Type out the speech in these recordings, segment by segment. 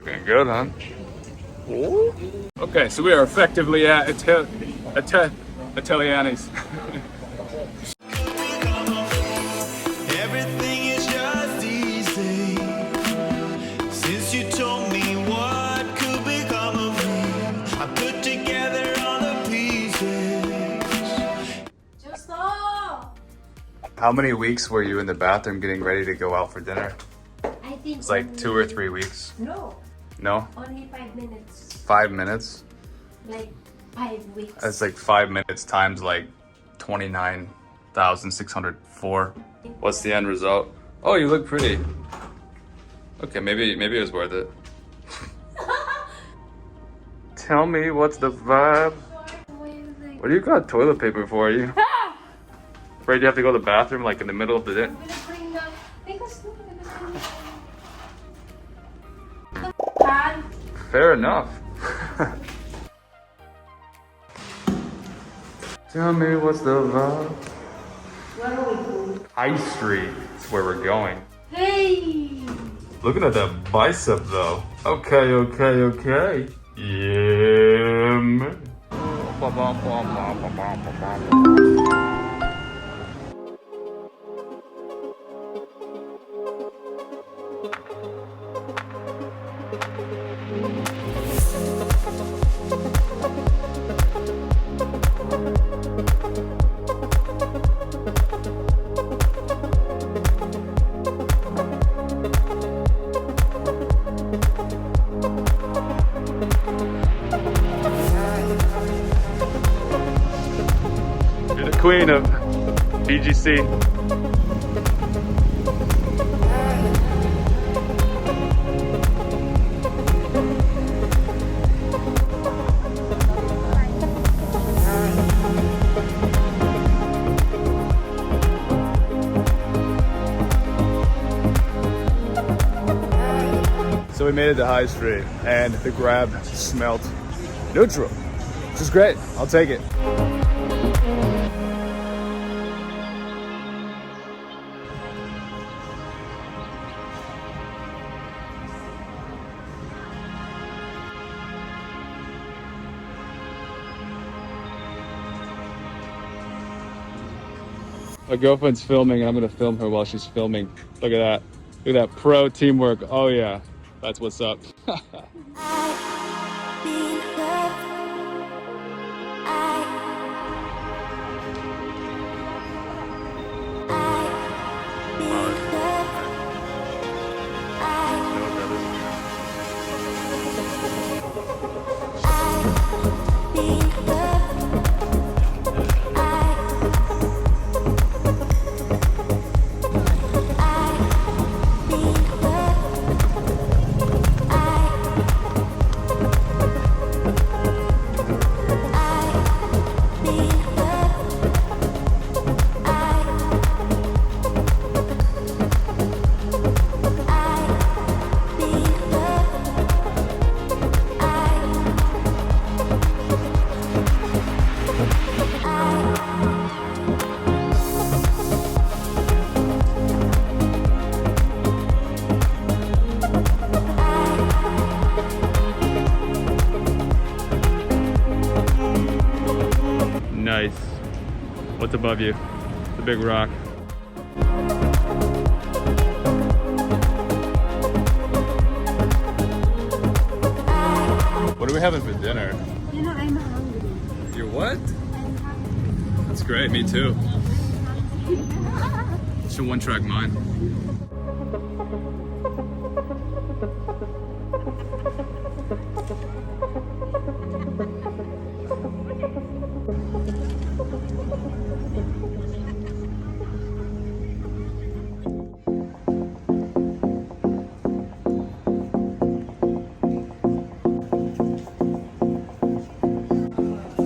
Looking good, huh? Ooh. Okay, so we are effectively at Italianna's. Everything is just easy since you told me what could become of me. I put together all the pieces. Just stop. How many weeks were you in the bathroom getting ready to go out for dinner? I think It's like 2 or 3 weeks. No, No? only 5 minutes. 5 minutes? Like 5 weeks. That's like 5 minutes times like 29,604. What's the end result? Oh, you look pretty. Okay, maybe it was worth it. Tell me what's the vibe? What do you got toilet paper for? You afraid you have to go to the bathroom like in the middle of the day? Fair enough. Tell me what's the vibe? Where are we going? High Street is where we're going. Hey! Looking at that bicep though. Okay. Yeah, man. You're the queen of BGC. So we made it to High Street and the grab smelled neutral, which is great. I'll take it. My girlfriend's filming and I'm gonna film her while she's filming. Look at that. Look at that pro teamwork. Oh yeah, that's what's up. Nice. What's above you? The big rock. What are we having for dinner? You know, I'm hungry. You're what? That's great, me too. It's a one-track mind.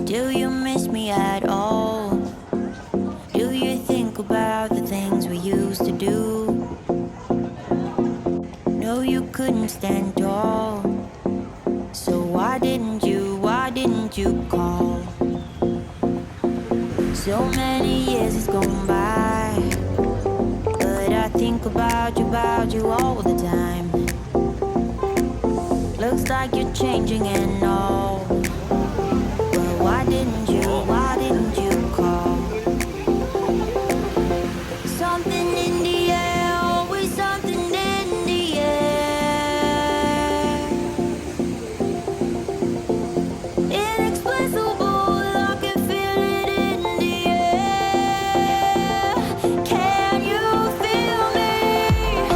Do you miss me at all? Do you think about the things we used to do? No, you couldn't stand tall. So why didn't you call? So many years has gone by, but I think about you all the time. Looks like you're changing and all. Well, why didn't you call? Something in the air, always something in the air. Inexplicable, I can feel it in the air. Can you feel me?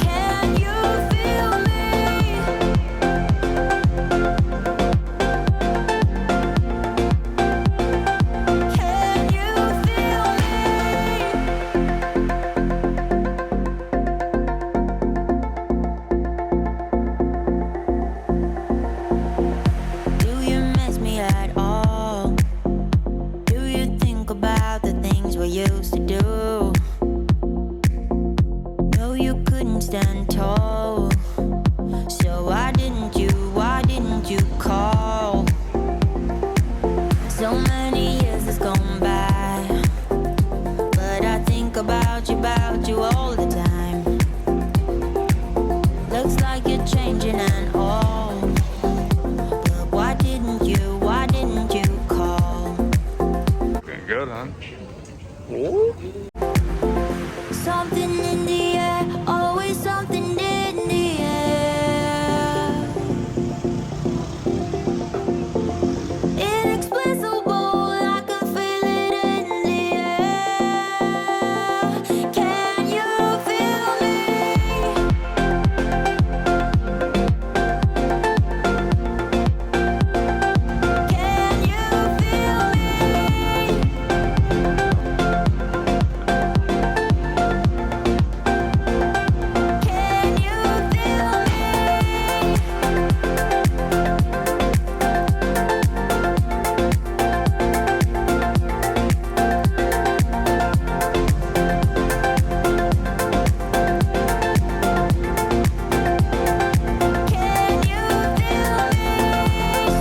Can you feel me? Can you feel me? Do you miss me at all? Do you think about the things we used to do? No, you couldn't stand tall. So why didn't you call? So many years has gone by, but I think about you all the time. Looks like you're changing and all. But why didn't you call? Looking good, huh? Oh. Something in the air, always something in the air. Inexplicable, I can feel it in the air. Can you feel me? Can you feel me? Can you feel me? Can you feel me?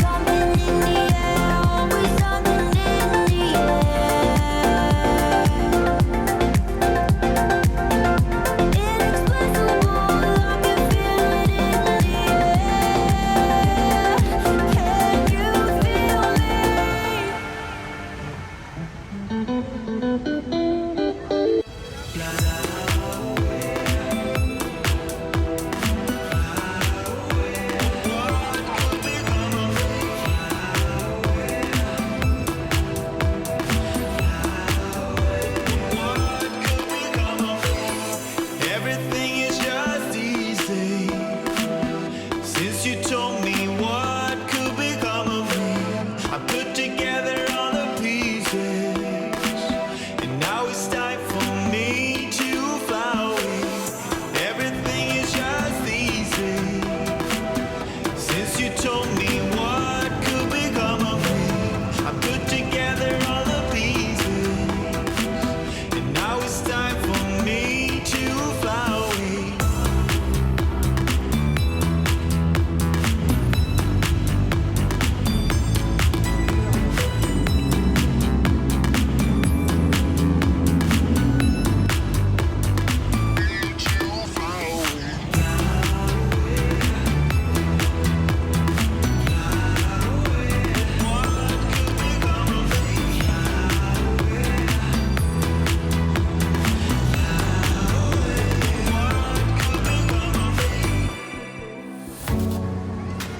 Something in the air, always something in the air. Inexplicable, I can feel it in the air. Can you feel me? Everything is just easy since you told me what could become of me. I put together all the pieces, and now it's time for me to fly away. Everything is just easy since you told me what could become of me. I put together all the pieces, and now it's time for me to fly away.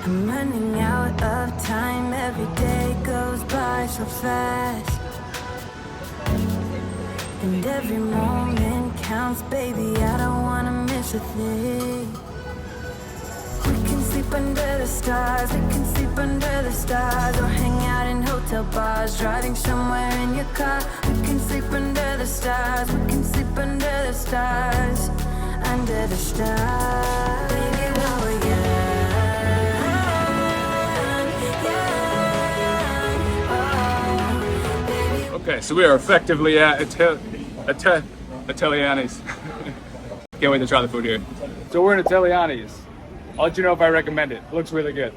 I'm running out of time. Every day goes by so fast, and every moment counts, baby. I don't wanna miss a thing. We can sleep under the stars, we can sleep under the stars, or hang out in hotel bars, driving somewhere in your car. We can sleep under the stars, we can sleep under the stars, under the stars. Baby, while we're young, Okay, so we are effectively at Italianna's. Can't wait to try the food here. So we're in Italianna's. I'll let you know if I recommend it. It looks really good.